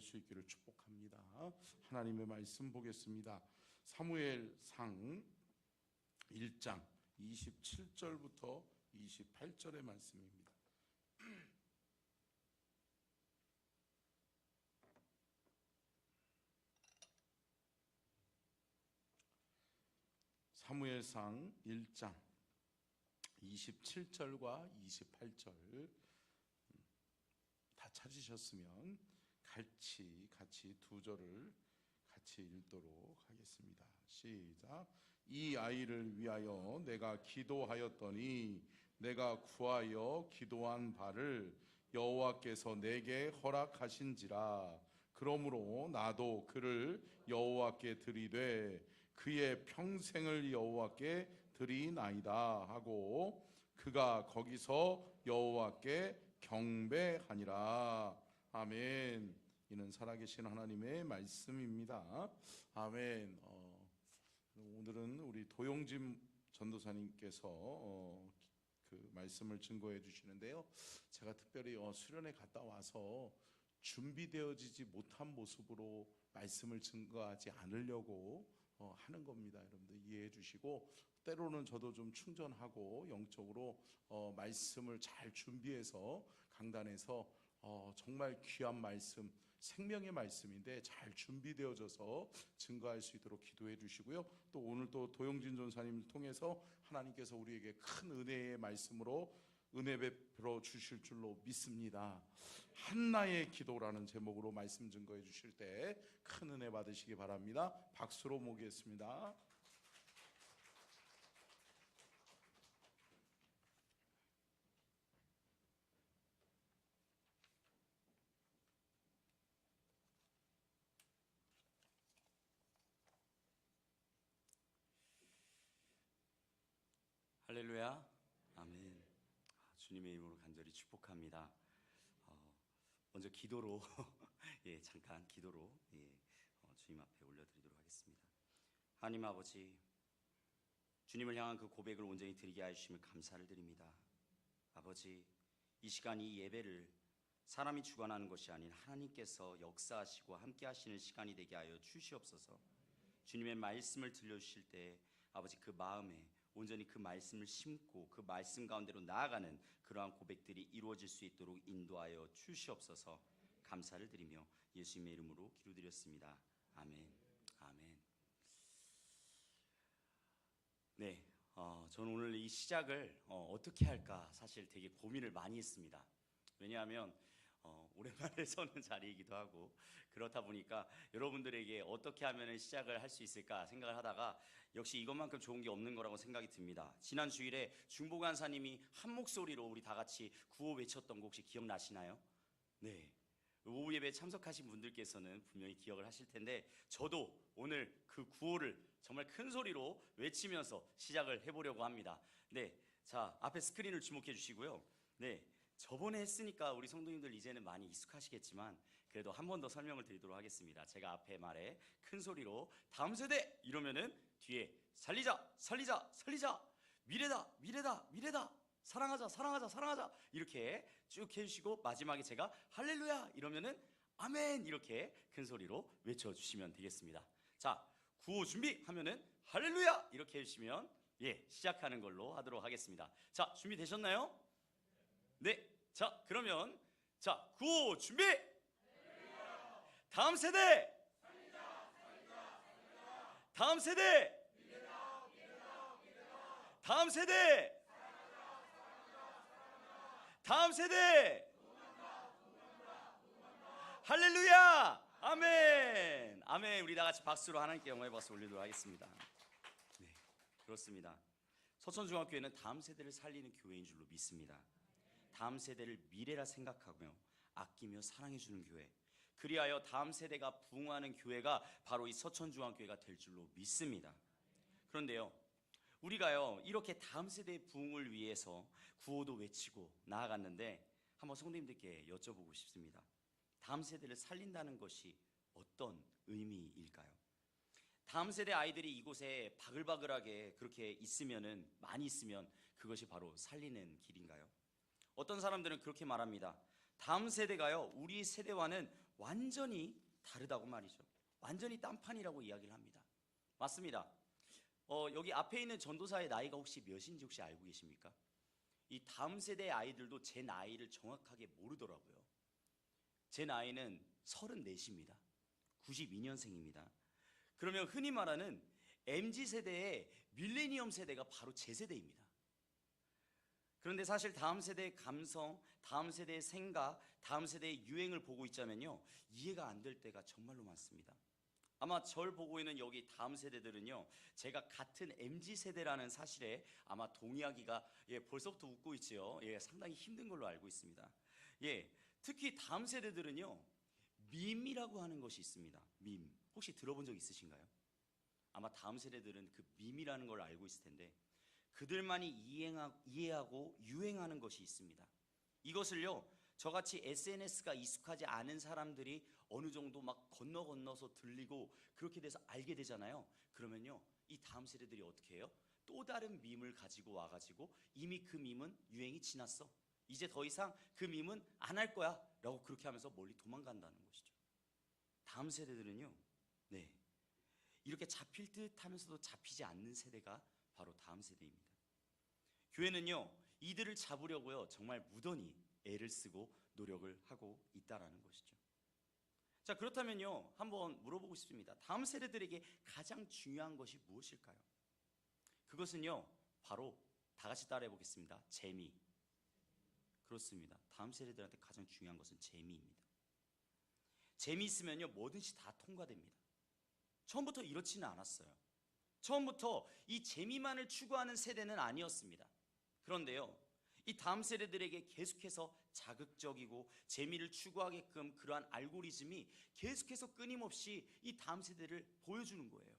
수 있기를 축복합니다. 하나님의 말씀 보겠습니다. 사무엘상 1장 27절부터 28절의 말씀입니다. 사무엘상 1장 27절과 28절 다 찾으셨으면 같이 두 절을 같이 읽도록 하겠습니다. 시작. 이 아이를 위하여 내가 기도하였더니 내가 구하여 기도한 바를 여호와께서 내게 허락하신지라. 그러므로 나도 그를 여호와께 드리되 그의 평생을 여호와께 드리나이다 하고 그가 거기서 여호와께 경배하니라. 아멘. 이는 살아계신 하나님의 말씀입니다. 아멘. 오늘은 우리 도용진 전도사님께서 그 말씀을 증거해 주시는데요. 제가 특별히 수련회 갔다 와서 준비되어지지 못한 모습으로 말씀을 증거하지 않으려고 하는 겁니다. 여러분들 이해해 주시고, 때로는 저도 좀 충전하고 영적으로 말씀을 잘 준비해서 강단에서 정말 귀한 말씀, 생명의 말씀인데 잘 준비되어져서 증거할 수 있도록 기도해 주시고요. 또 오늘 또 도용진 전사님을 통해서 하나님께서 우리에게 큰 은혜의 말씀으로 은혜 베풀어 주실 줄로 믿습니다. 한나의 기도라는 제목으로 말씀 증거해 주실 때 큰 은혜 받으시기 바랍니다. 박수로 모으겠습니다. 할렐루야. 아멘. 주님의 이름으로 간절히 축복합니다. 먼저 기도로 잠깐 기도로 주님 앞에 올려드리도록 하겠습니다. 하나님 아버지, 주님을 향한 그 고백을 온전히 드리게 하심을 감사를 드립니다. 아버지, 이 시간 이 예배를 사람이 주관하는 것이 아닌 하나님께서 역사하시고 함께 하시는 시간이 되게 하여 주시옵소서. 주님의 말씀을 들려주실 때 아버지 그 마음에 온전히 그 말씀을 심고 그 말씀 가운데로 나아가는 그러한 고백들이 이루어질 수 있도록 인도하여 주시옵소서. 감사를 드리며 예수님의 이름으로 기도드렸습니다. 아멘. 아멘. 네, 저는 오늘 이 시작을 어떻게 할까 사실 되게 고민을 많이 했습니다. 왜냐하면 오랜만에 서는 자리이기도 하고 그렇다 보니까 여러분들에게 어떻게 하면 시작을 할 수 있을까 생각을 하다가 역시 이것만큼 좋은 게 없는 거라고 생각이 듭니다. 지난 주일에 중보간사님이 한 목소리로 우리 다 같이 구호 외쳤던 거 혹시 기억나시나요? 네, 오후 예배에 참석하신 분들께서는 분명히 기억을 하실 텐데 저도 오늘 그 구호를 정말 큰 소리로 외치면서 시작을 해보려고 합니다. 네, 자, 앞에 스크린을 주목해 주시고요. 네, 저번에 했으니까 우리 성도님들 이제는 많이 익숙하시겠지만 그래도 한 번 더 설명을 드리도록 하겠습니다. 제가 앞에 말에 큰 소리로 다음 세대 이러면은 뒤에 살리자 살리자 살리자, 미래다 미래다 미래다, 사랑하자 사랑하자 사랑하자 이렇게 쭉 해주시고 마지막에 제가 할렐루야 이러면은 아멘 이렇게 큰 소리로 외쳐주시면 되겠습니다. 자, 구호 준비 하면은 할렐루야 이렇게 해주시면 시작하는 걸로 하도록 하겠습니다. 자, 준비되셨나요? 네, 자 그러면 자 구호 준비. 다음 세대. 다음 세대. 다음 세대. 다음 세대. 할렐루야. 아멘. 아멘. 우리 다 같이 박수로 하나님께 영광의 박수 올리도록 하겠습니다. 네, 그렇습니다. 서천중학교회는 다음 세대를 살리는 교회인 줄로 믿습니다. 다음 세대를 미래라 생각하며 아끼며 사랑해주는 교회, 그리하여 다음 세대가 부흥하는 교회가 바로 이 서천중앙교회가 될 줄로 믿습니다. 그런데요, 우리가요 이렇게 다음 세대의 부흥을 위해서 구호도 외치고 나아갔는데 한번 성도님들께 여쭤보고 싶습니다. 다음 세대를 살린다는 것이 어떤 의미일까요? 다음 세대 아이들이 이곳에 바글바글하게 그렇게 있으면은, 많이 있으면 그것이 바로 살리는 길인가요? 어떤 사람들은 그렇게 말합니다. 다음 세대가요 우리 세대와는 완전히 다르다고 말이죠. 완전히 딴판이라고 이야기를 합니다. 맞습니다. 여기 앞에 있는 전도사의 나이가 혹시 몇인지 혹시 알고 계십니까? 이 다음 세대 아이들도 제 나이를 정확하게 모르더라고요. 제 나이는 34입니다. 92년생입니다. 그러면 흔히 말하는 MZ세대의 밀레니엄 세대가 바로 제 세대입니다. 그런데 사실 다음 세대의 감성, 다음 세대의 생각, 다음 세대의 유행을 보고 있자면요, 이해가 안 될 때가 정말로 많습니다. 아마 절 보고 있는 여기 다음 세대들은요, 제가 같은 MZ세대라는 사실에 아마 동의하기가 벌써부터 웃고 있지요. 상당히 힘든 걸로 알고 있습니다. 특히 다음 세대들은요, 밈이라고 하는 것이 있습니다. 밈. 혹시 들어본 적 있으신가요? 아마 다음 세대들은 그 밈이라는 걸 알고 있을 텐데, 그들만이 이해하고 유행하는 것이 있습니다. 이것을요, 저같이 SNS가 익숙하지 않은 사람들이 어느 정도 막 건너서 들리고 그렇게 돼서 알게 되잖아요. 그러면요, 이 다음 세대들이 어떻게 해요? 또 다른 밈을 가지고 와가지고 이미 그 밈은 유행이 지났어. 이제 더 이상 그 밈은 안 할 거야 라고 그렇게 하면서 멀리 도망간다는 것이죠. 다음 세대들은요, 이렇게 잡힐 듯 하면서도 잡히지 않는 세대가 바로 다음 세대입니다. 교회는요, 이들을 잡으려고요, 정말 무던히 애를 쓰고 노력을 하고 있다라는 것이죠. 자, 그렇다면요, 한번 물어보고 싶습니다. 다음 세대들에게 가장 중요한 것이 무엇일까요? 그것은요, 바로 다 같이 따라해 보겠습니다. 재미. 그렇습니다. 다음 세대들한테 가장 중요한 것은 재미입니다. 재미있으면요, 뭐든지 다 통과됩니다. 처음부터 이렇지는 않았어요. 처음부터 이 재미만을 추구하는 세대는 아니었습니다. 그런데요, 이 다음 세대들에게 계속해서 자극적이고 재미를 추구하게끔 그러한 알고리즘이 계속해서 끊임없이 이 다음 세대를 보여주는 거예요.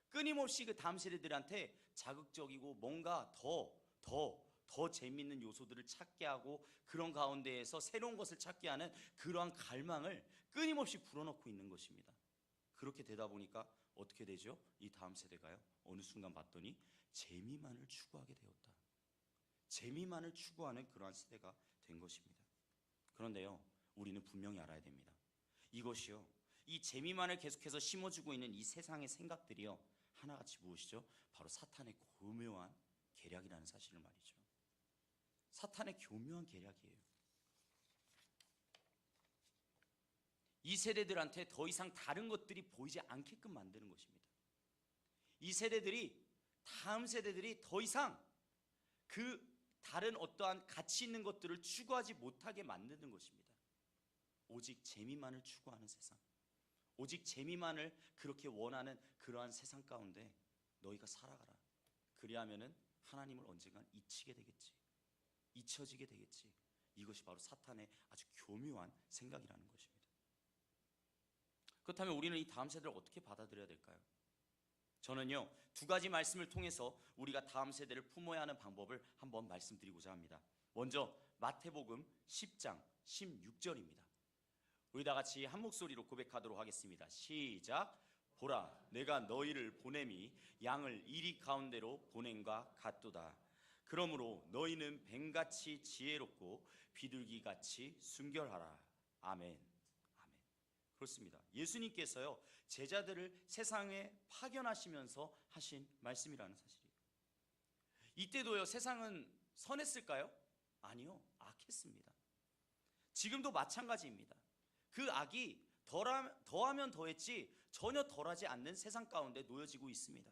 끊임없이 그 다음 세대들한테 자극적이고 뭔가 더 재미있는 요소들을 찾게 하고 그런 가운데에서 새로운 것을 찾게 하는 그러한 갈망을 끊임없이 불어넣고 있는 것입니다. 그렇게 되다 보니까 어떻게 되죠? 이 다음 세대가요, 어느 순간 봤더니 재미만을 추구하게 되었다. 재미만을 추구하는 그러한 세대가 된 것입니다. 그런데요, 우리는 분명히 알아야 됩니다. 이것이요, 이 재미만을 계속해서 심어주고 있는 이 세상의 생각들이요, 하나같이 무엇이죠? 바로 사탄의 교묘한 계략이라는 사실을 말이죠. 사탄의 교묘한 계략이에요. 이 세대들한테 더 이상 다른 것들이 보이지 않게끔 만드는 것입니다. 이 세대들이, 다음 세대들이 더 이상 그 다른 어떠한 가치 있는 것들을 추구하지 못하게 만드는 것입니다. 오직 재미만을 추구하는 세상, 오직 재미만을 그렇게 원하는 그러한 세상 가운데 너희가 살아가라. 그리하면은 하나님을 언젠간 잊히게 되겠지, 잊혀지게 되겠지. 이것이 바로 사탄의 아주 교묘한 생각이라는 것입니다. 그렇다면 우리는 이 다음 세대를 어떻게 받아들여야 될까요? 저는요, 두 가지 말씀을 통해서 우리가 다음 세대를 품어야 하는 방법을 한번 말씀드리고자 합니다. 먼저 마태복음 10장 16절입니다. 우리 다 같이 한 목소리로 고백하도록 하겠습니다. 시작. 보라, 내가 너희를 보냄이 양을 이리 가운데로 보냄과 같도다. 그러므로 너희는 뱀같이 지혜롭고 비둘기같이 순결하라. 아멘. 그렇습니다. 예수님께서요, 제자들을 세상에 파견하시면서 하신 말씀이라는 사실이에요. 이때도요, 세상은 선했을까요? 아니요, 악했습니다. 지금도 마찬가지입니다. 그 악이 더하면 더했지 전혀 덜하지 않는 세상 가운데 놓여지고 있습니다.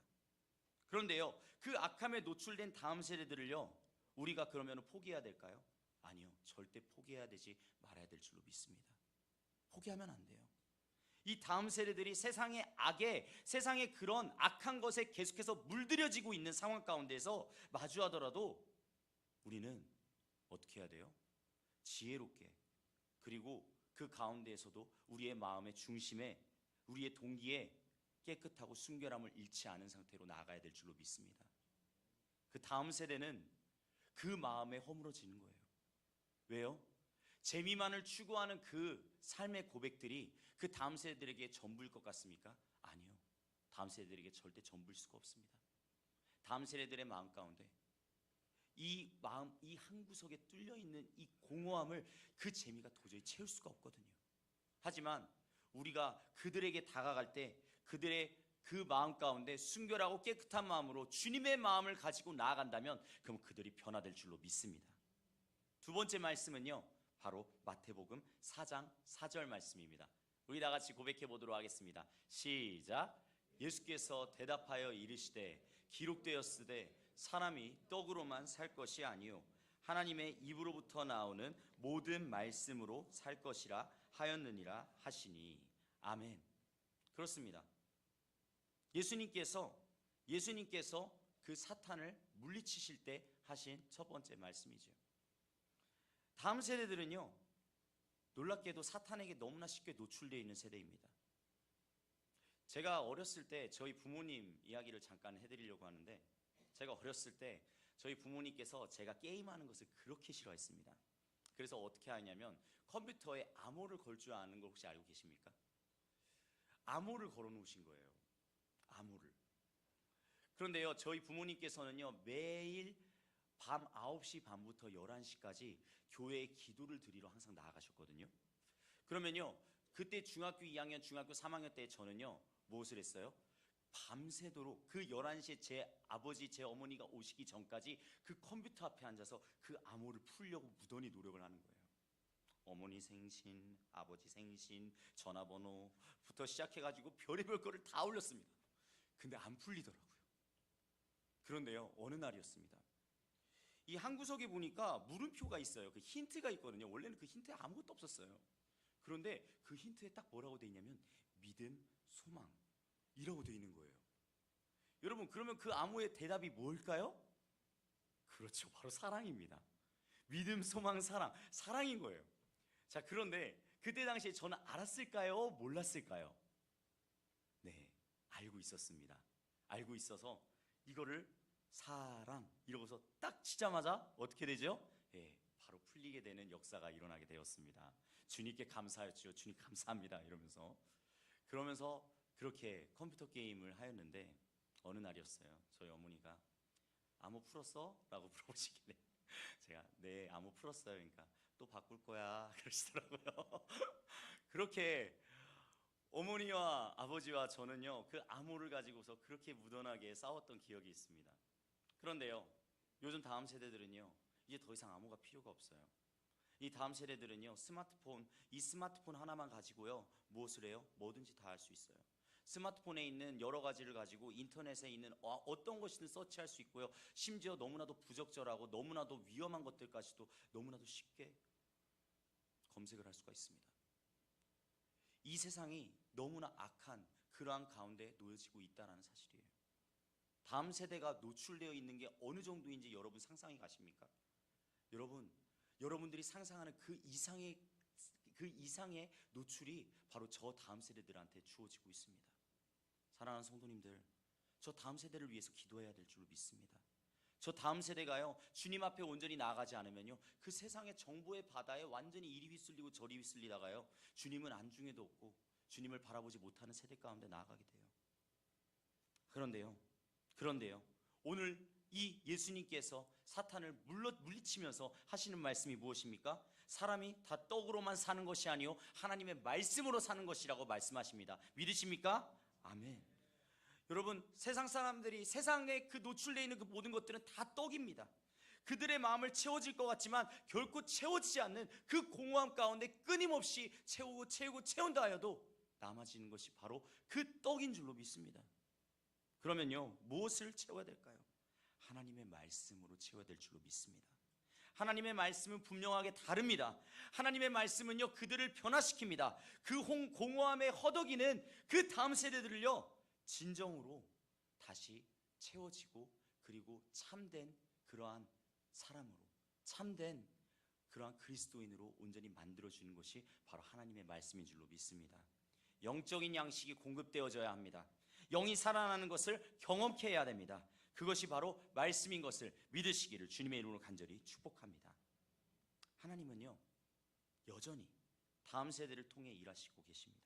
그런데요, 그 악함에 노출된 다음 세대들을요, 우리가 그러면 포기해야 될까요? 아니요, 절대 포기해야 되지 말아야 될 줄로 믿습니다. 포기하면 안 돼요. 이 다음 세대들이 세상의 그런 악한 것에 계속해서 물들여지고 있는 상황 가운데서 마주하더라도 우리는 어떻게 해야 돼요? 지혜롭게, 그리고 그 가운데에서도 우리의 마음의 중심에, 우리의 동기에 깨끗하고 순결함을 잃지 않은 상태로 나아가야 될 줄로 믿습니다. 그 다음 세대는 그 마음에 허물어지는 거예요. 왜요? 재미만을 추구하는 그 삶의 고백들이 그 다음 세대들에게 전부일 것 같습니까? 아니요. 다음 세대들에게 절대 전부일 수가 없습니다. 다음 세대들의 마음 가운데 이 마음, 이 한 구석에 뚫려 있는 이 공허함을 그 재미가 도저히 채울 수가 없거든요. 하지만 우리가 그들에게 다가갈 때 그들의 그 마음 가운데 순결하고 깨끗한 마음으로 주님의 마음을 가지고 나아간다면 그럼 그들이 변화될 줄로 믿습니다. 두 번째 말씀은요, 바로 마태복음 4장 4절 말씀입니다. 우리 다 같이 고백해 보도록 하겠습니다. 시작. 예수께서 대답하여 이르시되 기록되었으되 사람이 떡으로만 살 것이 아니요 하나님의 입으로부터 나오는 모든 말씀으로 살 것이라 하였느니라 하시니. 아멘. 그렇습니다. 예수님께서 그 사탄을 물리치실 때 하신 첫 번째 말씀이죠. 다음 세대들은요, 놀랍게도 사탄에게 너무나 쉽게 노출되어 있는 세대입니다. 제가 어렸을 때 저희 부모님 이야기를 잠깐 해드리려고 하는데, 제가 어렸을 때 저희 부모님께서 제가 게임하는 것을 그렇게 싫어했습니다. 그래서 어떻게 하냐면 컴퓨터에 암호를 걸 줄 아는 걸 혹시 알고 계십니까? 암호를 걸어 놓으신 거예요. 암호를. 그런데요, 저희 부모님께서는요, 매일 밤 9시 반부터 11시까지 교회에 기도를 드리러 항상 나아가셨거든요. 그러면요, 그때 중학교 2학년, 중학교 3학년 때 저는요, 무엇을 했어요? 밤새도록 그 11시에 제 아버지, 제 어머니가 오시기 전까지 그 컴퓨터 앞에 앉아서 그 암호를 풀려고 무던히 노력을 하는 거예요. 어머니 생신, 아버지 생신, 전화번호부터 시작해가지고 별의별 거를 다 올렸습니다. 근데 안 풀리더라고요. 그런데요, 어느 날이었습니다. 이 한 구석에 보니까 물음표가 있어요. 그 힌트가 있거든요. 원래는 그 힌트에 아무것도 없었어요. 그런데 그 힌트에 딱 뭐라고 돼 있냐면 믿음, 소망 이라고 돼 있는 거예요. 여러분, 그러면 그 암호의 대답이 뭘까요? 그렇죠, 바로 사랑입니다. 믿음, 소망, 사랑, 사랑인 거예요. 자, 그런데 그때 당시에 저는 알았을까요? 몰랐을까요? 네, 알고 있었습니다. 알고 있어서 이거를 사랑 이러고서 딱 치자마자 어떻게 되죠? 예, 바로 풀리게 되는 역사가 일어나게 되었습니다. 주님께 감사했죠. 주님 감사합니다 이러면서. 그러면서 그렇게 컴퓨터 게임을 하였는데 어느 날이었어요. 저희 어머니가 암호 풀었어? 라고 물어보시길래 제가 네, 암호 풀었어요. 그러니까 또 바꿀 거야 그러시더라고요. 그렇게 어머니와 아버지와 저는요, 그 암호를 가지고서 그렇게 무던하게 싸웠던 기억이 있습니다. 그런데요, 요즘 다음 세대들은요, 이제 더 이상 암호가 필요가 없어요. 이 다음 세대들은요, 이 스마트폰 하나만 가지고요, 무엇을 해요? 뭐든지 다 할 수 있어요. 스마트폰에 있는 여러 가지를 가지고 인터넷에 있는 어떤 것이든 서치할 수 있고요, 심지어 너무나도 부적절하고 너무나도 위험한 것들까지도 너무나도 쉽게 검색을 할 수가 있습니다. 이 세상이 너무나 악한 그러한 가운데 놓여지고 있다는 사실이에요. 다음 세대가 노출되어 있는 게 어느 정도인지 여러분 상상해 가십니까? 여러분들이 상상하는 그 이상의 노출이 바로 저 다음 세대들한테 주어지고 있습니다. 사랑하는 성도님들, 저 다음 세대를 위해서 기도해야 될 줄로 믿습니다. 저 다음 세대가요, 주님 앞에 온전히 나아가지 않으면요, 그 세상의 정보의 바다에 완전히 이리 휘쓸리고 저리 휘쓸리다가요, 주님은 안중에도 없고 주님을 바라보지 못하는 세대 가운데 나아가게 돼요. 그런데요, 오늘 이 예수님께서 사탄을 물리치면서 하시는 말씀이 무엇입니까? 사람이 다 떡으로만 사는 것이 아니요 하나님의 말씀으로 사는 것이라고 말씀하십니다. 믿으십니까? 아멘. 여러분, 세상 사람들이 세상에 그 노출되어 있는 그 모든 것들은 다 떡입니다. 그들의 마음을 채워질 것 같지만 결코 채워지지 않는 그 공허함 가운데 끊임없이 채운다 하여도 남아지는 것이 바로 그 떡인 줄로 믿습니다. 그러면요, 무엇을 채워야 될까요? 하나님의 말씀으로 채워야 될 줄로 믿습니다. 하나님의 말씀은 분명하게 다릅니다. 하나님의 말씀은요, 그들을 변화시킵니다. 그 공허함에 허덕이는 그 다음 세대들을요, 진정으로 다시 채워지고, 그리고 참된 그러한 사람으로, 참된 그러한 그리스도인으로 온전히 만들어주는 것이 바로 하나님의 말씀인 줄로 믿습니다. 영적인 양식이 공급되어져야 합니다. 영이 살아나는 것을 경험케 해야 됩니다. 그것이 바로 말씀인 것을 믿으시기를 주님의 이름으로 간절히 축복합니다. 하나님은요, 여전히 다음 세대를 통해 일하시고 계십니다.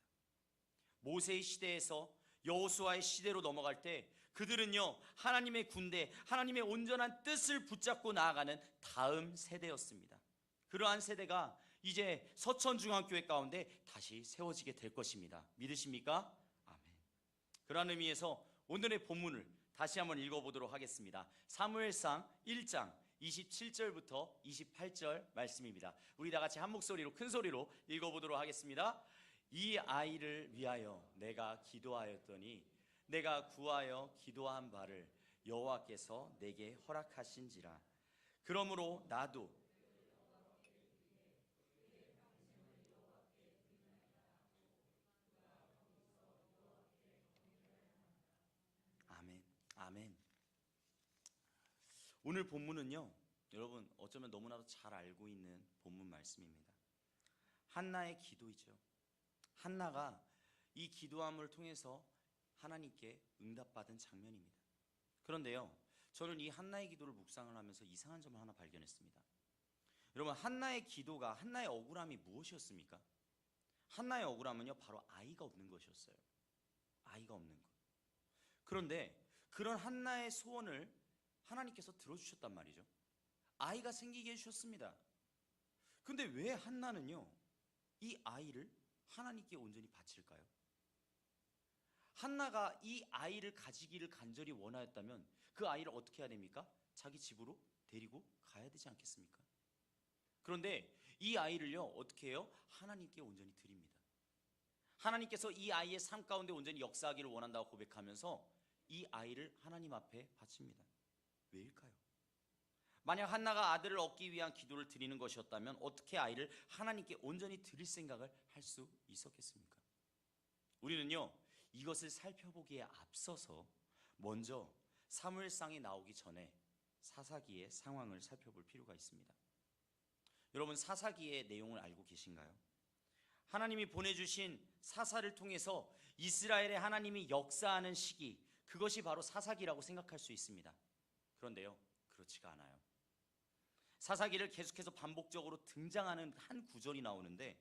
모세의 시대에서 여호수아의 시대로 넘어갈 때 그들은요, 하나님의 군대, 하나님의 온전한 뜻을 붙잡고 나아가는 다음 세대였습니다. 그러한 세대가 이제 서천중앙교회 가운데 다시 세워지게 될 것입니다. 믿으십니까? 아멘. 그런 의미에서 오늘의 본문을 다시 한번 읽어보도록 하겠습니다. 사무엘상 1장 27절부터 28절 말씀입니다. 우리 다 같이 한 목소리로 큰 소리로 읽어보도록 하겠습니다. 이 아이를 위하여 내가 기도하였더니 내가 구하여 기도한 바를 여호와께서 내게 허락하신지라. 그러므로 나도 아멘, 아멘. 오늘 본문은요, 여러분 어쩌면 너무나도 잘 알고 있는 본문 말씀입니다. 한나의 기도이죠. 한나가 이 기도함을 통해서 하나님께 응답받은 장면입니다. 그런데요, 저는 이 한나의 기도를 묵상을 하면서 이상한 점을 하나 발견했습니다. 여러분, 한나의 기도가, 한나의 억울함이 무엇이었습니까? 한나의 억울함은요, 바로 아이가 없는 것이었어요. 아이가 없는 것. 그런데 그런 한나의 소원을 하나님께서 들어주셨단 말이죠. 아이가 생기게 해주셨습니다. 근데 왜 한나는요, 이 아이를 하나님께 온전히 바칠까요? 한나가 이 아이를 가지기를 간절히 원하였다면 그 아이를 어떻게 해야 됩니까? 자기 집으로 데리고 가야 되지 않겠습니까? 그런데 이 아이를요, 어떻게 해요? 하나님께 온전히 드립니다. 하나님께서 이 아이의 삶 가운데 온전히 역사하기를 원한다고 고백하면서 이 아이를 하나님 앞에 바칩니다. 왜일까요? 만약 한나가 아들을 얻기 위한 기도를 드리는 것이었다면 어떻게 아이를 하나님께 온전히 드릴 생각을 할 수 있었겠습니까? 우리는요, 이것을 살펴보기에 앞서서 먼저 사무엘상이 나오기 전에 사사기의 상황을 살펴볼 필요가 있습니다. 여러분, 사사기의 내용을 알고 계신가요? 하나님이 보내주신 사사를 통해서 이스라엘의 하나님이 역사하는 시기, 그것이 바로 사사기라고 생각할 수 있습니다. 그런데요, 그렇지가 않아요. 사사기를 계속해서 반복적으로 등장하는 한 구절이 나오는데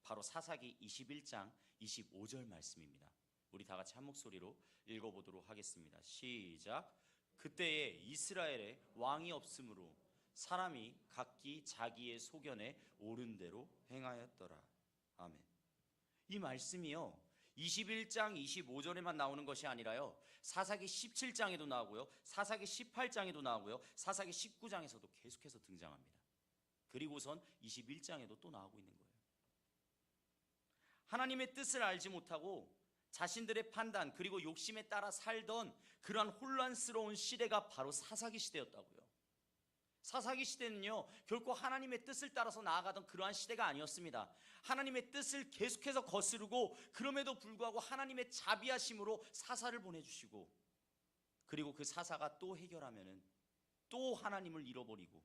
바로 사사기 21장 25절 말씀입니다. 우리 다 같이 한 목소리로 읽어보도록 하겠습니다. 시작. 그때에 이스라엘에 왕이 없으므로 사람이 각기 자기의 소견에 옳은 대로 행하였더라. 아멘. 이 말씀이요, 21장 25절에만 나오는 것이 아니라요, 사사기 17장에도 나오고요, 사사기 18장에도 나오고요, 사사기 19장에서도 계속해서 등장합니다. 그리고선 21장에도 또 나오고 있는 거예요. 하나님의 뜻을 알지 못하고 자신들의 판단 그리고 욕심에 따라 살던 그러한 혼란스러운 시대가 바로 사사기 시대였다고요. 사사기 시대는요, 결코 하나님의 뜻을 따라서 나아가던 그러한 시대가 아니었습니다. 하나님의 뜻을 계속해서 거스르고 그럼에도 불구하고 하나님의 자비하심으로 사사를 보내주시고, 그리고 그 사사가 또 해결하면은 또 하나님을 잃어버리고,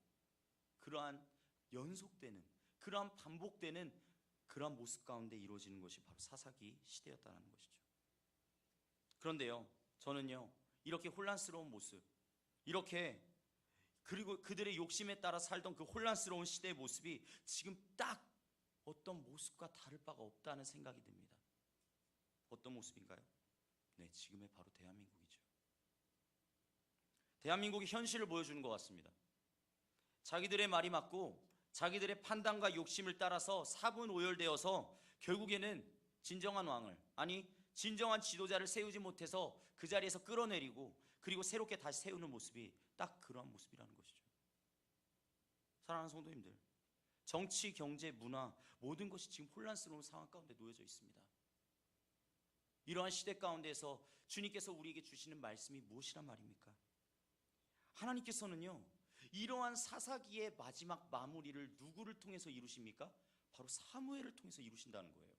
그러한 연속되는, 그러한 반복되는 그러한 모습 가운데 이루어지는 것이 바로 사사기 시대였다는 것이죠. 그런데요, 저는요, 이렇게 혼란스러운 모습, 이렇게 그리고 그들의 욕심에 따라 살던 그 혼란스러운 시대의 모습이 지금 딱 어떤 모습과 다를 바가 없다는 생각이 듭니다. 어떤 모습인가요? 네, 지금의 바로 대한민국이죠. 대한민국의 현실을 보여주는 것 같습니다. 자기들의 말이 맞고 자기들의 판단과 욕심을 따라서 사분오열되어서 결국에는 진정한 왕을, 아니 진정한 지도자를 세우지 못해서 그 자리에서 끌어내리고 그리고 새롭게 다시 세우는 모습이 딱 그러한 모습이라는 것이죠. 사랑하는 성도님들, 정치, 경제, 문화 모든 것이 지금 혼란스러운 상황 가운데 놓여져 있습니다. 이러한 시대 가운데서 주님께서 우리에게 주시는 말씀이 무엇이란 말입니까? 하나님께서는요, 이러한 사사기의 마지막 마무리를 누구를 통해서 이루십니까? 바로 사무엘을 통해서 이루신다는 거예요.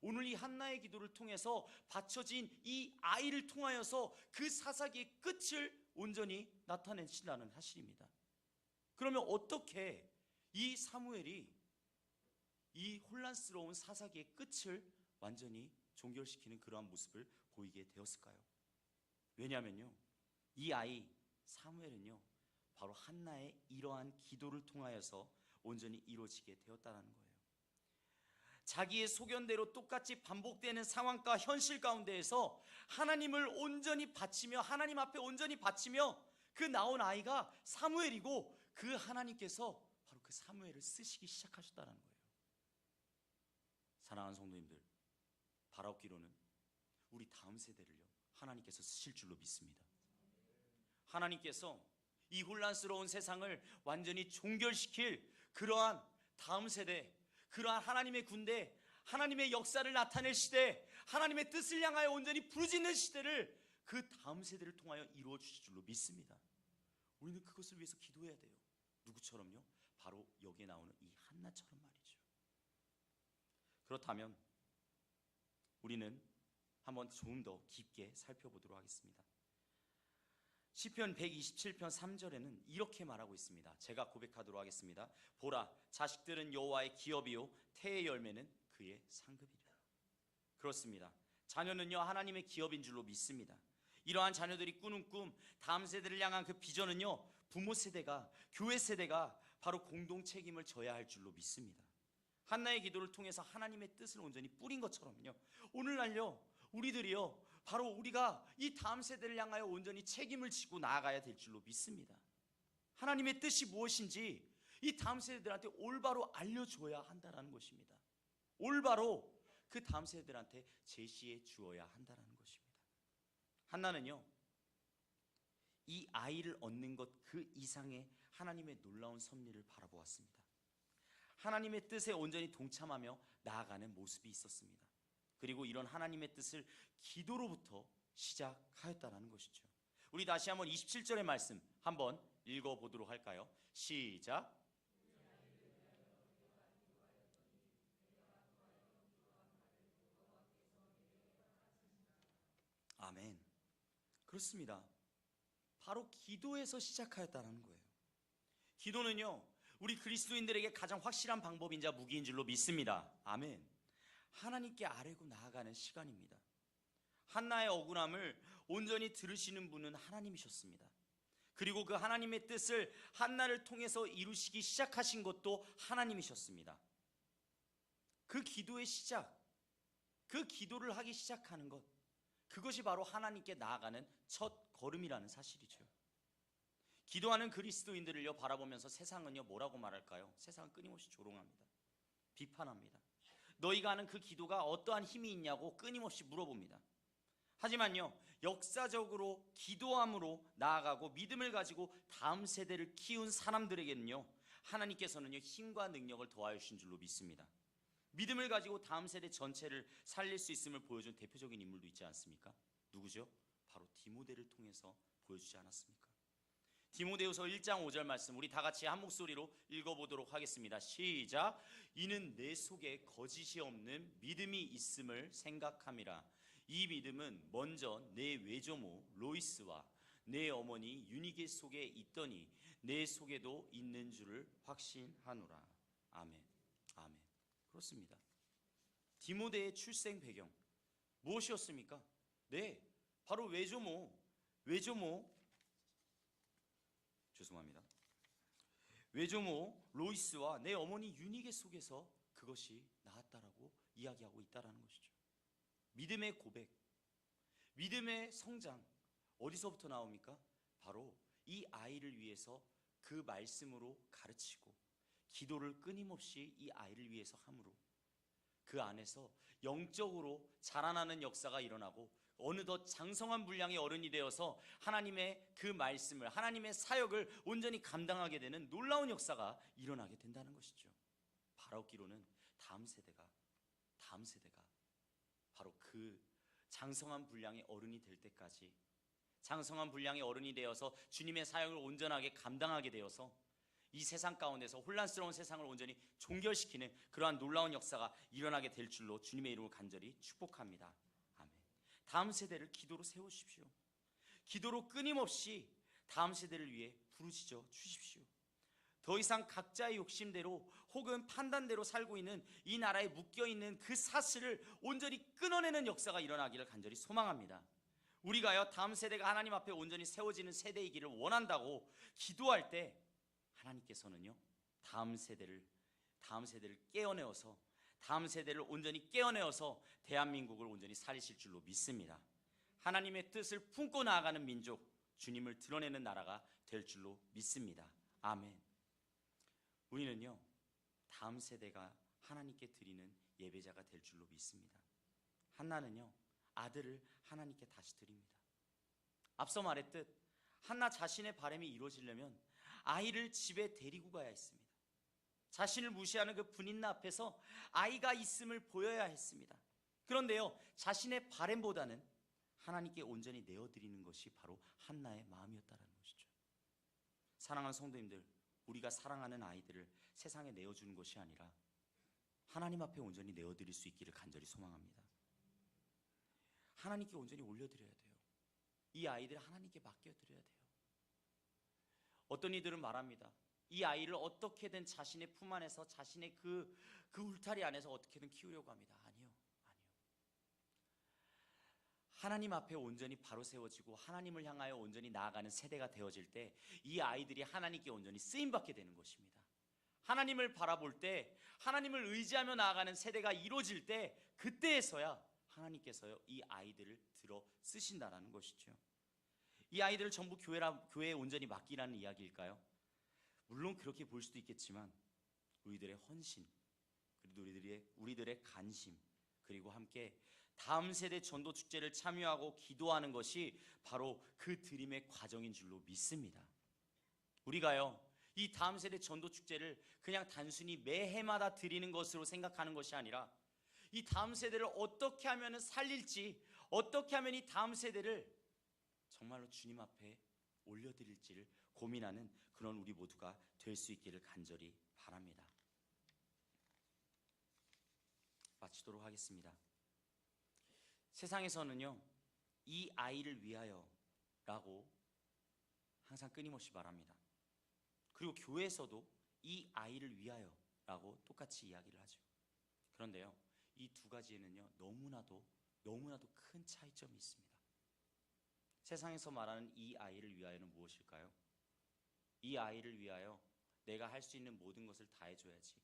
오늘 이 한나의 기도를 통해서 바쳐진 이 아이를 통하여서 그 사사기의 끝을 온전히 나타내신다는 사실입니다. 그러면 어떻게 이 사무엘이 이 혼란스러운 사사기의 끝을 완전히 종결시키는 그러한 모습을 보이게 되었을까요? 왜냐하면요, 이 아이 사무엘은요, 바로 한나의 이러한 기도를 통하여서 온전히 이루어지게 되었다는 거예요. 자기의 소견대로 똑같이 반복되는 상황과 현실 가운데에서 하나님을 온전히 바치며 하나님 앞에 온전히 바치며 그 나온 아이가 사무엘이고, 그 하나님께서 바로 그 사무엘을 쓰시기 시작하셨다는 거예요. 사랑하는 성도님들, 바라옵기로는 우리 다음 세대를요 하나님께서 쓰실 줄로 믿습니다. 하나님께서 이 혼란스러운 세상을 완전히 종결시킬 그러한 다음 세대, 그러한 하나님의 군대, 하나님의 역사를 나타낼 시대, 하나님의 뜻을 향하여 온전히 부르짖는 시대를 그 다음 세대를 통하여 이루어 주실 줄로 믿습니다. 우리는 그것을 위해서 기도해야 돼요. 누구처럼요? 바로 여기에 나오는 이 한나처럼 말이죠. 그렇다면 우리는 한번 좀 더 깊게 살펴보도록 하겠습니다. 시편 127편 3절에는 이렇게 말하고 있습니다. 제가 고백하도록 하겠습니다. 보라, 자식들은 여호와의 기업이요 태의 열매는 그의 상급이라. 그렇습니다. 자녀는요 하나님의 기업인 줄로 믿습니다. 이러한 자녀들이 꾸는 꿈, 다음 세대를 향한 그 비전은요 부모 세대가, 교회 세대가 바로 공동 책임을 져야 할 줄로 믿습니다. 한나의 기도를 통해서 하나님의 뜻을 온전히 뿌린 것처럼요 오늘날요 우리들이요 바로 우리가 이 다음 세대를 향하여 온전히 책임을 지고 나아가야 될 줄로 믿습니다. 하나님의 뜻이 무엇인지 이 다음 세대들한테 올바로 알려줘야 한다는 것입니다. 올바로 그 다음 세대들한테 제시해 주어야 한다는 것입니다. 한나는요 이 아이를 얻는 것 그 이상의 하나님의 놀라운 섭리를 바라보았습니다. 하나님의 뜻에 온전히 동참하며 나아가는 모습이 있었습니다. 그리고 이런 하나님의 뜻을 기도로부터 시작하였다는 것이죠. 우리 다시 한번 27절의 말씀 한번 읽어보도록 할까요? 시작. 아멘. 그렇습니다. 바로 기도에서 시작하였다는 거예요. 기도는요 우리 그리스도인들에게 가장 확실한 방법인자 무기인 줄로 믿습니다. 아멘. 하나님께 아뢰고 나아가는 시간입니다. 한나의 억울함을 온전히 들으시는 분은 하나님이셨습니다. 그리고 그 하나님의 뜻을 한나를 통해서 이루시기 시작하신 것도 하나님이셨습니다. 그 기도의 시작, 그 기도를 하기 시작하는 것, 그것이 바로 하나님께 나아가는 첫 걸음이라는 사실이죠. 기도하는 그리스도인들을요 바라보면서 세상은요 뭐라고 말할까요? 세상은 끊임없이 조롱합니다. 비판합니다. 너희가 하는 그 기도가 어떠한 힘이 있냐고 끊임없이 물어봅니다. 하지만요 역사적으로 기도함으로 나아가고 믿음을 가지고 다음 세대를 키운 사람들에게는요 하나님께서는요 힘과 능력을 더하여 주신 줄로 믿습니다. 믿음을 가지고 다음 세대 전체를 살릴 수 있음을 보여준 대표적인 인물도 있지 않습니까? 누구죠? 바로 디모데를 통해서 보여주지 않았습니까? 디모데후서 1장 5절 말씀 우리 다 같이 한 목소리로 읽어보도록 하겠습니다. 시작. 이는 내 속에 거짓이 없는 믿음이 있음을 생각함이라. 이 믿음은 먼저 내 외조모 로이스와 내 어머니 유니게 속에 있더니 내 속에도 있는 줄을 확신하노라. 아멘. 아멘. 그렇습니다. 디모데의 출생 배경 무엇이었습니까? 네, 바로 외조모 죄송합니다. 외조모 로이스와 내 어머니 유니게 속에서 그것이 나왔다라고 이야기하고 있다라는 것이죠. 믿음의 고백, 믿음의 성장 어디서부터 나옵니까? 바로 이 아이를 위해서 그 말씀으로 가르치고 기도를 끊임없이 이 아이를 위해서 함으로 그 안에서 영적으로 자라나는 역사가 일어나고 어느덧 장성한 분량의 어른이 되어서 하나님의 그 말씀을, 하나님의 사역을 온전히 감당하게 되는 놀라운 역사가 일어나게 된다는 것이죠. 바라옵기로는 다음 세대가 바로 그 장성한 분량의 어른이 될 때까지, 장성한 분량의 어른이 되어서 주님의 사역을 온전하게 감당하게 되어서 이 세상 가운데서 혼란스러운 세상을 온전히 종결시키는 그러한 놀라운 역사가 일어나게 될 줄로 주님의 이름으로 간절히 축복합니다. 아멘. 다음 세대를 기도로 세우십시오. 기도로 끊임없이 다음 세대를 위해 부르짖어 주십시오. 더 이상 각자의 욕심대로 혹은 판단대로 살고 있는 이 나라에 묶여있는 그 사슬을 온전히 끊어내는 역사가 일어나기를 간절히 소망합니다. 우리가요 다음 세대가 하나님 앞에 온전히 세워지는 세대이기를 원한다고 기도할 때 하나님께서는요 다음 세대를 깨어내어서, 다음 세대를 온전히 깨어내어서 대한민국을 온전히 살리실 줄로 믿습니다. 하나님의 뜻을 품고 나아가는 민족, 주님을 드러내는 나라가 될 줄로 믿습니다. 아멘. 우리는요 다음 세대가 하나님께 드리는 예배자가 될 줄로 믿습니다. 한나는요, 아들을 하나님께 다시 드립니다. 앞서 말했듯 한나 자신의 바람이 이루어지려면 아이를 집에 데리고 가야 했습니다. 자신을 무시하는 그 분인나 앞에서 아이가 있음을 보여야 했습니다. 그런데요, 자신의 바람보다는 하나님께 온전히 내어드리는 것이 바로 한나의 마음이었다는 것이죠. 사랑하는 성도님들, 우리가 사랑하는 아이들을 세상에 내어주는 것이 아니라 하나님 앞에 온전히 내어드릴 수 있기를 간절히 소망합니다. 하나님께 온전히 올려드려야 돼요. 이 아이들을 하나님께 맡겨드려야 돼요. 어떤 이들은 말합니다. 이 아이를 어떻게든 자신의 품 안에서 자신의 그 울타리 안에서 어떻게든 키우려고 합니다. 아니요. 하나님 앞에 온전히 바로 세워지고 하나님을 향하여 온전히 나아가는 세대가 되어질 때 이 아이들이 하나님께 온전히 쓰임받게 되는 것입니다. 하나님을 바라볼 때, 하나님을 의지하며 나아가는 세대가 이루어질 때, 그때에서야 하나님께서요 이 아이들을 들어 쓰신다라는 것이죠. 이 아이들을 전부 교회에 온전히 맡기라는 이야기일까요? 물론 그렇게 볼 수도 있겠지만 우리들의 헌신, 그리고 우리들의 간심, 그리고 함께 다음 세대 전도 축제를 참여하고 기도하는 것이 바로 그 드림의 과정인 줄로 믿습니다. 우리가요 이 다음 세대 전도 축제를 그냥 단순히 매해마다 드리는 것으로 생각하는 것이 아니라 이 다음 세대를 어떻게 하면 살릴지, 어떻게 하면 이 다음 세대를 정말로 주님 앞에 올려드릴지를 고민하는 그런 우리 모두가 될 수 있기를 간절히 바랍니다. 마치도록 하겠습니다. 세상에서는요 이 아이를 위하여 라고 항상 끊임없이 말합니다. 그리고 교회에서도 이 아이를 위하여 라고 똑같이 이야기를 하죠. 그런데요 이 두 가지에는요 너무나도 큰 차이점이 있습니다. 세상에서 말하는 이 아이를 위하여는 무엇일까요? 이 아이를 위하여 내가 할 수 있는 모든 것을 다 해줘야지.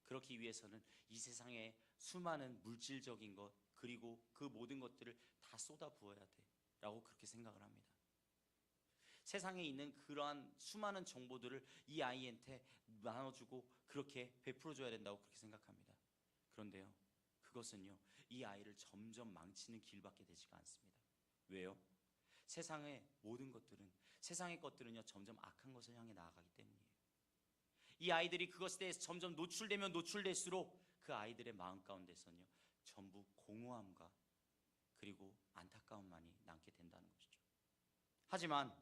그렇기 위해서는 이 세상에 수많은 물질적인 것, 그리고 그 모든 것들을 다 쏟아 부어야 돼 라고 그렇게 생각을 합니다. 세상에 있는 그러한 수많은 정보들을 이 아이한테 나눠주고 그렇게 베풀어줘야 된다고 그렇게 생각합니다. 그런데요 그것은요 이 아이를 점점 망치는 길밖에 되지가 않습니다. 왜요? 세상의 모든 것들은, 세상의 것들은요 점점 악한 것을 향해 나아가기 때문이에요. 이 아이들이 그것에 대해서 점점 노출되면 노출될수록 그 아이들의 마음 가운데서는요 전부 공허함과 그리고 안타까움만이 남게 된다는 것이죠. 하지만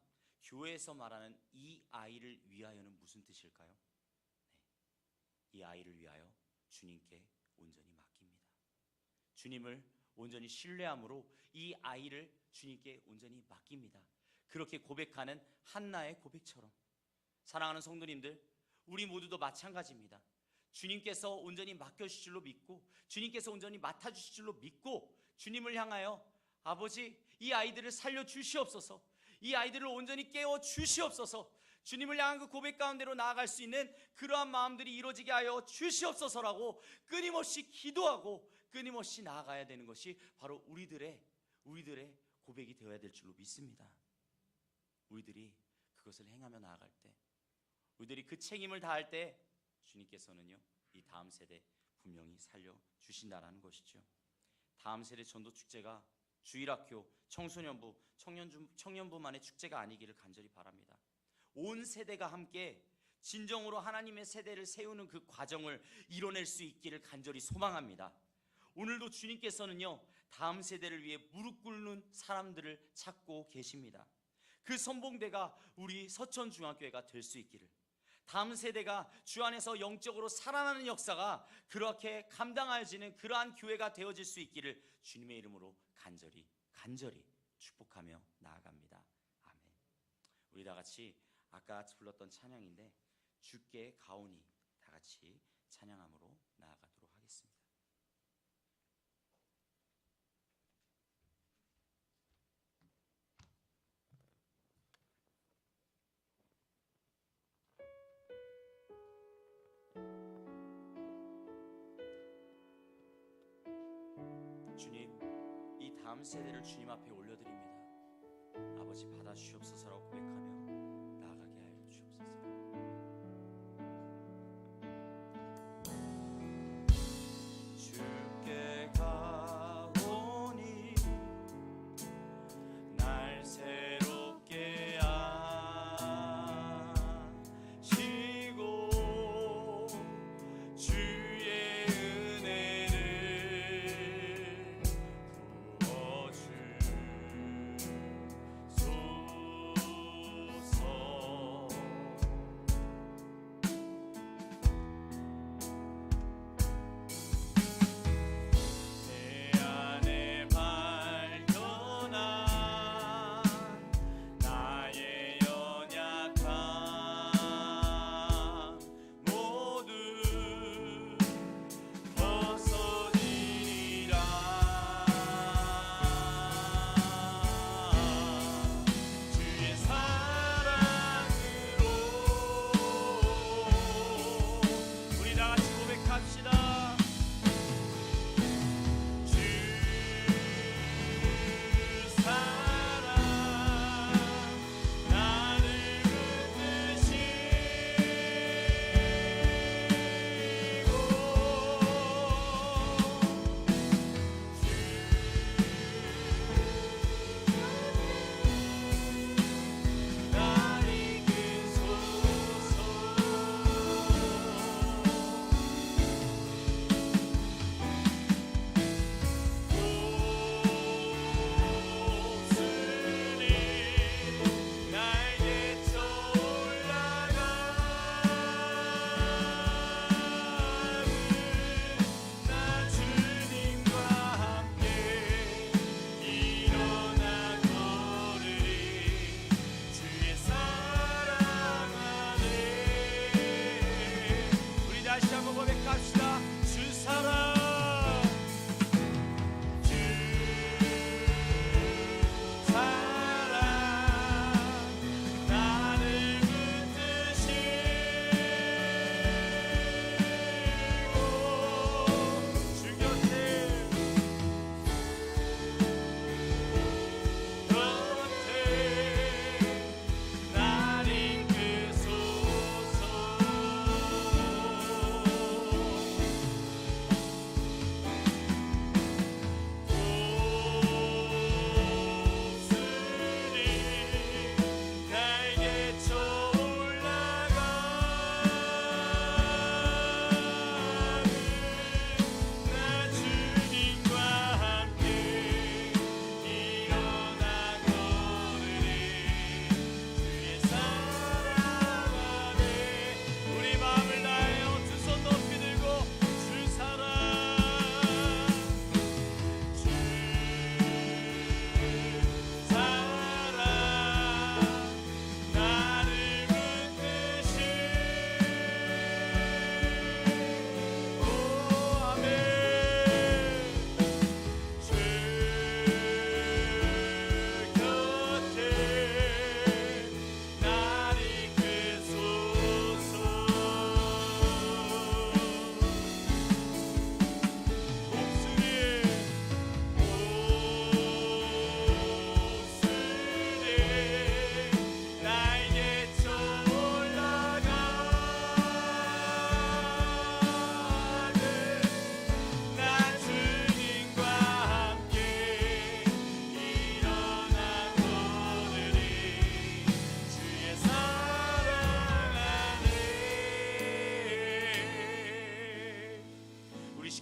교회에서 말하는 이 아이를 위하여는 무슨 뜻일까요? 이 아이를 위하여 주님께 온전히 맡깁니다. 주님을 온전히 신뢰함으로 이 아이를 주님께 온전히 맡깁니다. 그렇게 고백하는 한나의 고백처럼 사랑하는 성도님들, 우리 모두도 마찬가지입니다. 주님께서 온전히 맡겨주실 줄로 믿고 주님께서 온전히 맡아주실 줄로 믿고 주님을 향하여 아버지 이 아이들을 살려주시옵소서, 이 아이들을 온전히 깨워주시옵소서, 주님을 향한 그 고백 가운데로 나아갈 수 있는 그러한 마음들이 이루어지게 하여 주시옵소서라고 끊임없이 기도하고 끊임없이 나아가야 되는 것이 바로 우리들의 고백이 되어야 될 줄로 믿습니다. 우리들이 그것을 행하며 나아갈 때, 우리들이 그 책임을 다할 때 주님께서는요 이 다음 세대 분명히 살려주신다라는 것이죠. 다음 세대 전도축제가 주일학교, 청소년부, 청년부만의 축제가 아니기를 간절히 바랍니다. 온 세대가 함께 진정으로 하나님의 세대를 세우는 그 과정을 이뤄낼 수 있기를 간절히 소망합니다. 오늘도 주님께서는요 다음 세대를 위해 무릎 꿇는 사람들을 찾고 계십니다. 그 선봉대가 우리 서천중학교회가 될 수 있기를, 다음 세대가 주 안에서 영적으로 살아나는 역사가 그렇게 감당하여지는 그러한 교회가 되어질 수 있기를 주님의 이름으로 간절히 축복하며 나아갑니다. 아멘. 우리 다 같이 아까 불렀던 찬양인데 주께 가오니 다 같이 찬양함으로 나아가도록 하겠습니다. 주님, 이 다음 세대를 주님 앞에 올려드립니다. 아버지 받아주시옵소서라고 고백하며 나아가게 하여 주옵소서. 주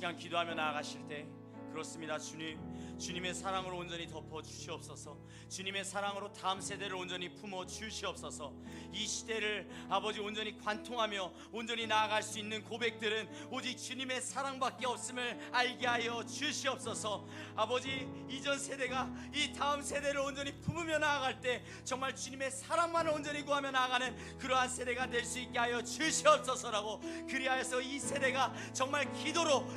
시간 기도하며 나아가실 때 그렇습니다. 주님의 사랑으로 온전히 덮어 주시옵소서. 주님의 사랑으로 다음 세대를 온전히 품어 주시옵소서. 이 시대를 아버지 온전히 관통하며 온전히 나아갈 수 있는 고백들은 오직 주님의 사랑밖에 없음을 알게 하여 주시옵소서. 아버지, 이전 세대가 이 다음 세대를 온전히 품으며 나아갈 때 정말 주님의 사랑만을 온전히 구하며 나아가는 그러한 세대가 될 수 있게 하여 주시옵소서라고, 그리하여서 이 세대가 정말 기도로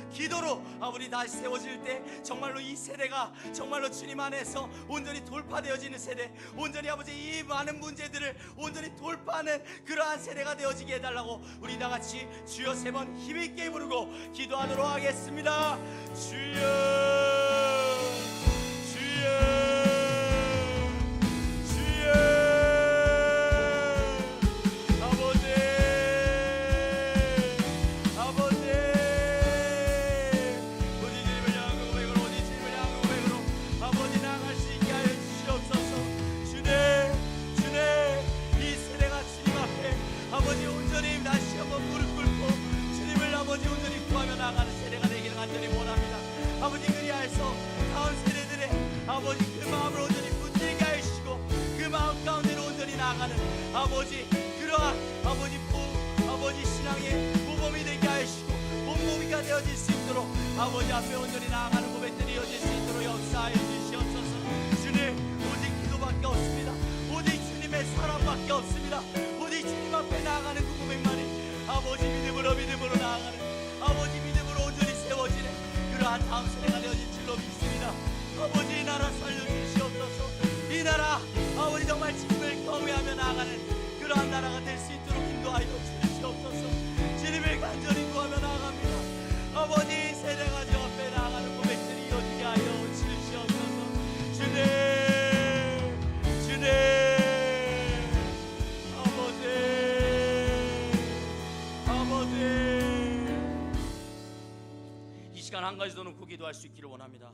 아버지 다시 세워질 때 정말로 이 세대가 정말로 주님 안에서 온전히 돌파되어지는 세대, 온전히 아버지 이 많은 문제들을 온전히 돌파하는 그러한 세대가 되어지게 해달라고 우리 다같이 주여 3번 힘있게 부르고 기도하도록 하겠습니다. 주여, 주여, 나가는 세대가 되기를 간절히 원합니다. 아버지, 그리하여서 다음 세대들의 아버지 그 마음을 온전히 붙들게 하시고 그 마음 가운데로 온전히 나아가는 아버지 그러한 아버지 신앙의 모범이 되게 하시고 몸무게가 되어질 수 있도록 아버지 앞에 온전히 나아가는 고백들이 이어질 수 있도록 역사하여 주시옵소서. 주님, 오직 기도밖에 없습니다. 오직 주님의 사랑밖에 없습니다. 오직 주님 앞에 나아가는 그 고백만이 아버지 믿음으로 나아가는 아버지 믿음으로 온전히 세워지는 그러한 다음 세대가 되어질 줄로 믿습니다. 아버지, 이 나라 살려주시옵소서. 이 나라 아버지 정말 주님을 경외하며 나아가는 그러한 나라가 될 수 있도록 인도하여 주시옵소서. 주님을 간절히 구하며 나아갑니다. 아버지, 세대가 주 앞에 나아가는 고백들이 이어지게 하여 주시옵소서. 주님, 아버지 이 시간 한 가지 더 놓고 기도할 수 있기를 원합니다.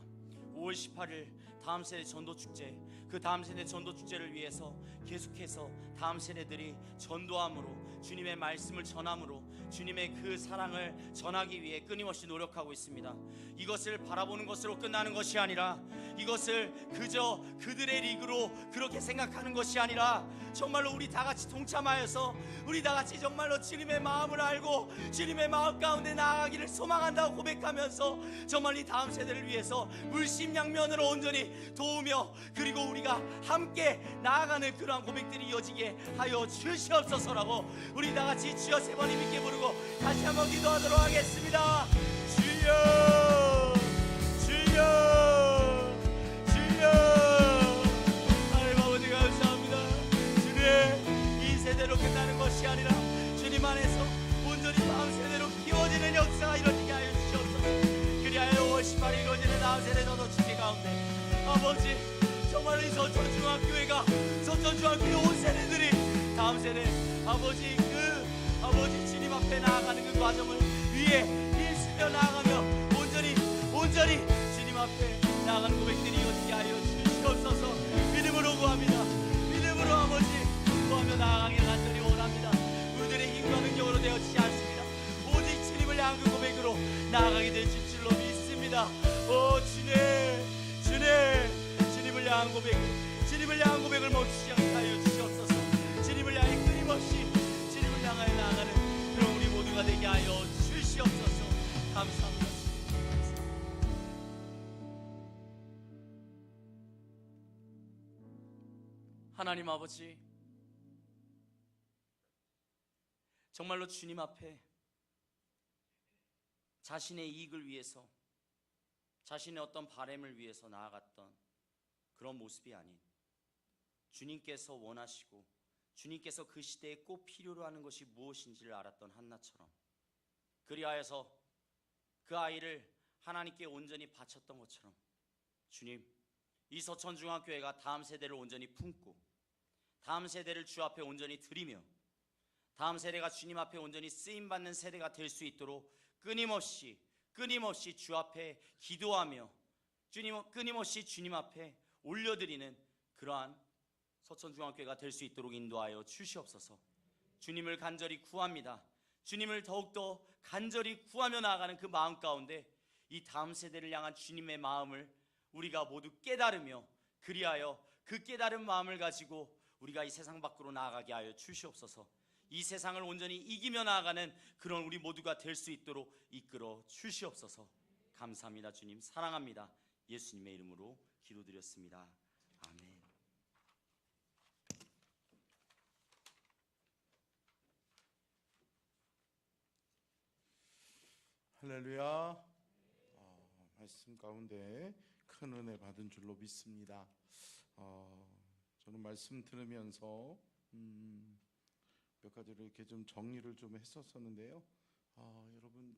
5월 18일 다음 세대 전도축제, 그 다음 세대 전도축제를 위해서 계속해서 다음 세대들이 전도함으로 주님의 말씀을 전함으로 주님의 그 사랑을 전하기 위해 끊임없이 노력하고 있습니다. 이것을 바라보는 것으로 끝나는 것이 아니라 이것을 그저 그들의 리그로 그렇게 생각하는 것이 아니라 정말로 우리 다같이 동참하여서 우리 다같이 정말로 주님의 마음을 알고 주님의 마음 가운데 나아가기를 소망한다고 고백하면서 정말 이 다음 세대를 위해서 물심양면으로 온전히 도우며 그리고 우리가 함께 나아가는 그러한 고백들이 이어지게 하여 주시옵소서라고 우리 다같이 주여 3번 힘있게 부르고 다시 한번 기도하도록 하겠습니다. 주여, 주여, 주여. 하나님 아버지 감사합니다. 주님, 이 세대로 끝나는 것이 아니라 주님 안에서 온전히 다음 세대로 키워지는 역사가 이루어지게 하여 주시옵소서. 그리하여 5월 18일 이루어지는 다음 세대 전도축제 가운데 아버지 정말 이 서천중학교회가 서천중학교의 온 세대들이 다음 세대 아버지 아버지 주님 앞에 나아가는 그 과정을 위해 힘쓰며 나아가며 온전히 주님 앞에 나아가는 고백들이 이어지게 하여 주시옵소서. 믿음으로 구합니다. 믿음으로 아버지 구하며 나아가기를 간절히 원합니다. 우리들의 힘과 능력으로 되어지지 않습니다. 오직 주님을 향한 그 고백으로 나아가게 될 줄로 믿습니다. 오 주님을 향한 고백을 멈추지 않게 하여 주시옵소서. 주님을 향해 끊임없이 주님을 향하여 나아가는 그런 우리 모두가 되게 하여 주시옵소서. 감사합니다. 하나님 아버지, 정말로 주님 앞에 자신의 이익을 위해서 자신의 어떤 바램을 위해서 나아갔던 그런 모습이 아닌 주님께서 원하시고 주님께서 그 시대에 꼭 필요로 하는 것이 무엇인지를 알았던 한나처럼 그리하여서 그 아이를 하나님께 온전히 바쳤던 것처럼 주님, 이 서천중학교회가 다음 세대를 온전히 품고 다음 세대를 주 앞에 온전히 드리며 다음 세대가 주님 앞에 온전히 쓰임받는 세대가 될 수 있도록 끊임없이 주 앞에 기도하며 끊임없이 주님 앞에 올려드리는 그러한 서천중학교회가 될 수 있도록 인도하여 주시옵소서. 주님을 간절히 구합니다. 주님을 더욱더 간절히 구하며 나아가는 그 마음 가운데 이 다음 세대를 향한 주님의 마음을 우리가 모두 깨달으며 그리하여 그 깨달은 마음을 가지고 우리가 이 세상 밖으로 나아가게 하여 주시옵소서. 이 세상을 온전히 이기며 나아가는 그런 우리 모두가 될 수 있도록 이끌어 주시옵소서. 감사합니다. 주님 사랑합니다. 예수님의 이름으로 기도드렸습니다. 아멘. 할렐루야. 말씀 가운데 큰 은혜 받은 줄로 믿습니다. 저는 말씀 들으면서 몇 가지를 이렇게 좀 정리를 좀 했었었는데요. 여러분,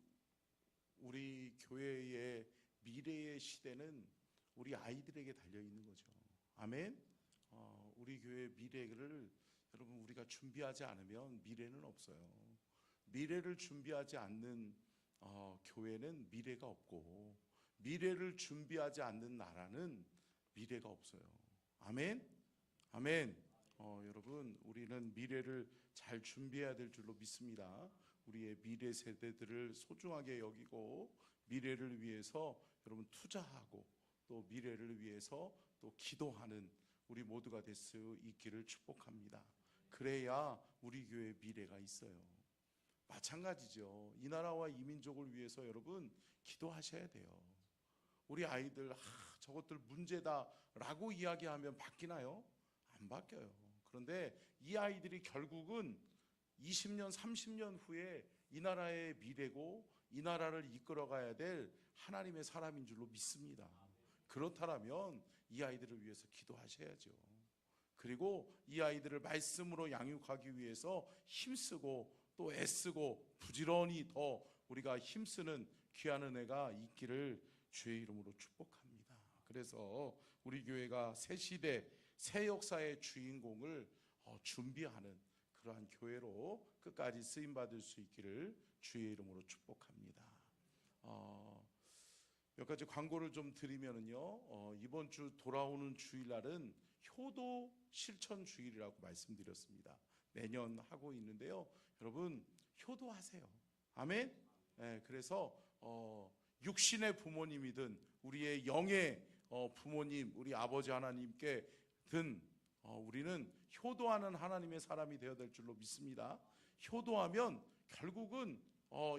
우리 교회의 미래의 시대는 우리 아이들에게 달려 있는 거죠. 아멘. 우리 교회의 미래를 여러분 우리가 준비하지 않으면 미래는 없어요. 미래를 준비하지 않는 교회는 미래가 없고, 미래를 준비하지 않는 나라는 미래가 없어요. 아멘. 아멘. 여러분, 우리는 미래를 잘 준비해야 될 줄로 믿습니다. 우리의 미래 세대들을 소중하게 여기고 미래를 위해서 여러분 투자하고 또 미래를 위해서 또 기도하는 우리 모두가 될 수 있기를 축복합니다. 그래야 우리 교회의 미래가 있어요. 마찬가지죠. 이 나라와 이 민족을 위해서 여러분 기도하셔야 돼요. 우리 아이들 저것들 문제다라고 이야기하면 바뀌나요? 안 바뀌어요. 그런데 이 아이들이 결국은 20년, 30년 후에 이 나라의 미래고 이 나라를 이끌어가야 될 하나님의 사람인 줄로 믿습니다. 그렇다면 이 아이들을 위해서 기도하셔야죠. 그리고 이 아이들을 말씀으로 양육하기 위해서 힘쓰고 또 애쓰고 부지런히 더 우리가 힘쓰는 귀한 은혜가 있기를 주의 이름으로 축복합니다. 그래서 우리 교회가 새 시대, 새 역사의 주인공을 준비하는 그러한 교회로 끝까지 쓰임받을 수 있기를 주의 이름으로 축복합니다. 몇 가지 광고를 좀 드리면요, 이번 주 돌아오는 주일날은 효도 실천 주일이라고 말씀드렸습니다. 매년 하고 있는데요, 여러분 효도하세요. 아멘. 네, 그래서 육신의 부모님이든 우리의 영의 부모님, 우리 아버지 하나님께든 우리는 효도하는 하나님의 사람이 되어야 될 줄로 믿습니다. 효도하면 결국은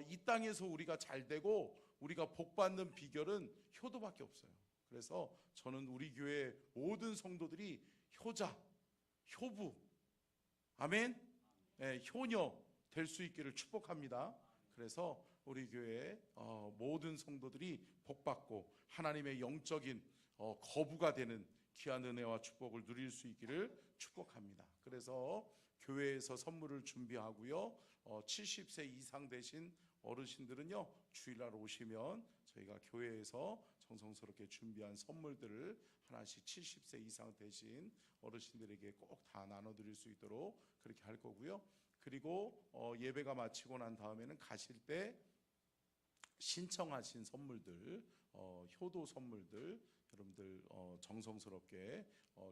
이 땅에서 우리가 잘 되고 우리가 복받는 비결은 효도밖에 없어요. 그래서 저는 우리 교회 모든 성도들이 효자, 효부, 아멘, 네, 효녀 될 수 있기를 축복합니다. 그래서 우리 교회 모든 성도들이 복받고 하나님의 영적인 거부가 되는 귀한 은혜와 축복을 누릴 수 있기를 축복합니다. 그래서 교회에서 선물을 준비하고요, 70세 이상 되신 어르신들은요 주일날 오시면 저희가 교회에서 정성스럽게 준비한 선물들을 하나씩 70세 이상 되신 어르신들에게 꼭 다 나눠드릴 수 있도록 그렇게 할 거고요. 그리고 예배가 마치고 난 다음에는 가실 때 신청하신 선물들, 효도 선물들 여러분들 정성스럽게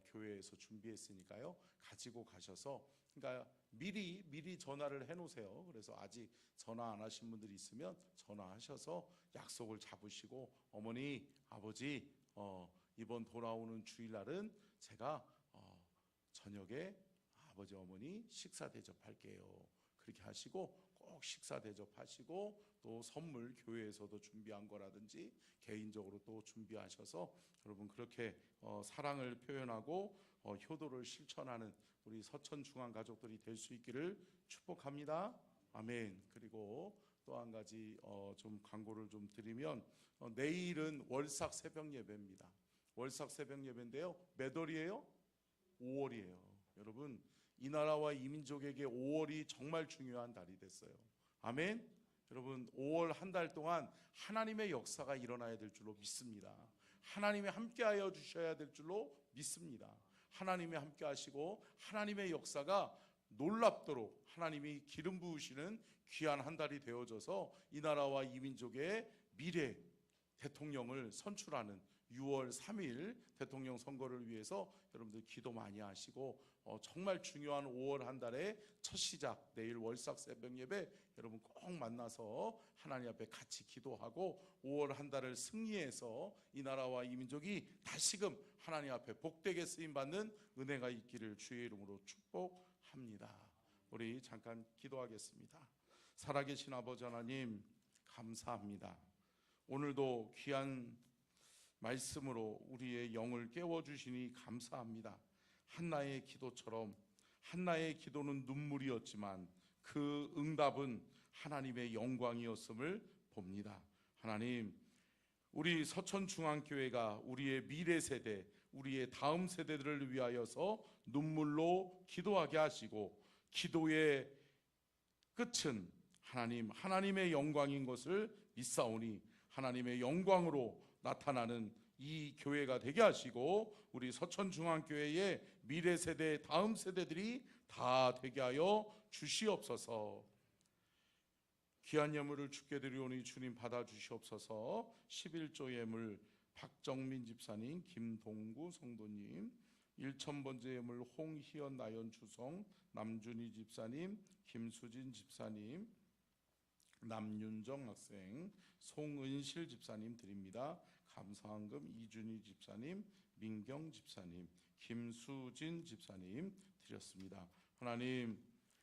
교회에서 준비했으니까요 가지고 가셔서, 그러니까 미리 전화를 해놓으세요. 그래서 아직 전화 안 하신 분들이 있으면 전화하셔서 약속을 잡으시고, 어머니, 아버지, 이번 돌아오는 주일날은 제가 저녁에 아버지 어머니 식사 대접할게요. 그렇게 하시고 꼭 식사 대접하시고 또 선물 교회에서도 준비한 거라든지 개인적으로 또 준비하셔서 여러분 그렇게 사랑을 표현하고 효도를 실천하는 우리 서천 중앙 가족들이 될 수 있기를 축복합니다. 아멘. 그리고 또 한 가지 좀 광고를 좀 드리면 내일은 월삭 새벽 예배입니다. 월삭 새벽 예배인데요, 몇 월이에요? 5월이에요. 여러분 이 나라와 이 민족에게 5월이 정말 중요한 달이 됐어요. 아멘. 여러분 5월 한 달 동안 하나님의 역사가 일어나야 될 줄로 믿습니다. 하나님이 함께하여 주셔야 될 줄로 믿습니다. 하나님이 함께 하시고 하나님의 역사가 놀랍도록 하나님이 기름 부으시는 귀한 한 달이 되어져서 이 나라와 이 민족의 미래 대통령을 선출하는 6월 3일 대통령 선거를 위해서 여러분들 기도 많이 하시고 정말 중요한 5월 한 달의 첫 시작, 내일 월삭 새벽 예배 여러분 꼭 만나서 하나님 앞에 같이 기도하고 5월 한 달을 승리해서 이 나라와 이 민족이 다시금 하나님 앞에 복되게 쓰임받는 은혜가 있기를 주의 이름으로 축복합니다. 우리 잠깐 기도하겠습니다. 살아계신 아버지 하나님 감사합니다. 오늘도 귀한 말씀으로 우리의 영을 깨워주시니 감사합니다. 한나의 기도처럼 한나의 기도는 눈물이었지만 그 응답은 하나님의 영광이었음을 봅니다. 하나님, 우리 서천중앙교회가 우리의 미래 세대, 우리의 다음 세대들을 위하여서 눈물로 기도하게 하시고 기도의 끝은 하나님의 영광인 것을 믿사오니 하나님의 영광으로 나타나는 이 교회가 되게 하시고 우리 서천중앙교회의 미래 세대, 다음 세대들이 다 되게 하여 주시옵소서. 귀한 예물을 주께 드리오니 주님 받아주시옵소서. 11조 예물 박정민 집사님, 김동구 성도님, 1000번째 예물 홍희연 나연 주성, 남준희 집사님, 김수진 집사님, 남윤정 학생, 송은실 집사님 드립니다. 감사한금 이준희 집사님, 민경 집사님, 김수진 집사님 드렸습니다. 하나님,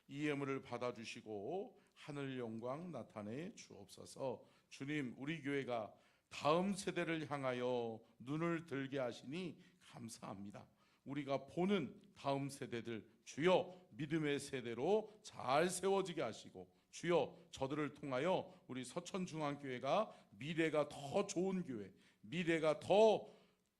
이 예물을 받아주시고 하늘 영광 나타내 주옵소서. 주님, 우리 교회가 다음 세대를 향하여 눈을 들게 하시니 감사합니다. 우리가 보는 다음 세대들 주여 믿음의 세대로 잘 세워지게 하시고 주여 저들을 통하여 우리 서천중앙교회가 미래가 더 좋은 교회, 미래가 더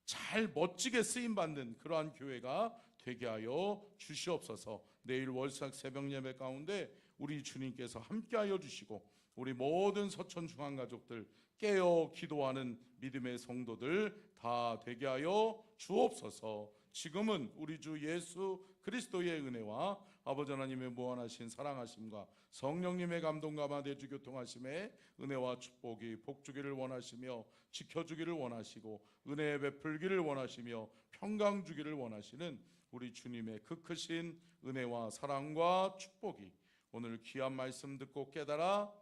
잘 멋지게 쓰임받는 그러한 교회가 되게 하여 주시옵소서. 내일 월삭 새벽 예배 가운데 우리 주님께서 함께하여 주시고 우리 모든 서천중앙가족들 깨어 기도하는 믿음의 성도들 다 되게 하여 주옵소서. 지금은 우리 주 예수 그리스도의 은혜와 아버지 하나님의 무한하신 사랑하심과 성령님의 감동과 마대주 교통하심의 은혜와 축복이 복주기를 원하시며 지켜주기를 원하시고 은혜 베풀기를 원하시며 평강 주기를 원하시는 우리 주님의 그 크신 은혜와 사랑과 축복이 오늘 귀한 말씀 듣고 깨달아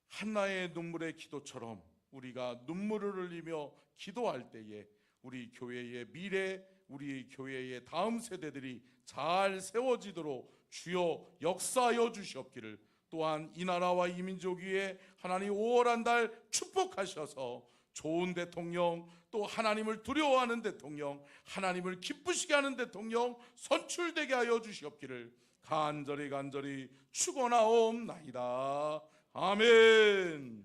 한나의 눈물의 기도처럼 우리가 눈물을 흘리며 기도할 때에 우리 교회의 미래, 우리 교회의 다음 세대들이 잘 세워지도록 주여 역사하여 주시옵기를, 또한 이 나라와 이 민족 위에 하나님 5월 한 달 축복하셔서 좋은 대통령, 또 하나님을 두려워하는 대통령, 하나님을 기쁘시게 하는 대통령 선출되게 하여 주시옵기를 간절히 축원하옵나이다. 아멘.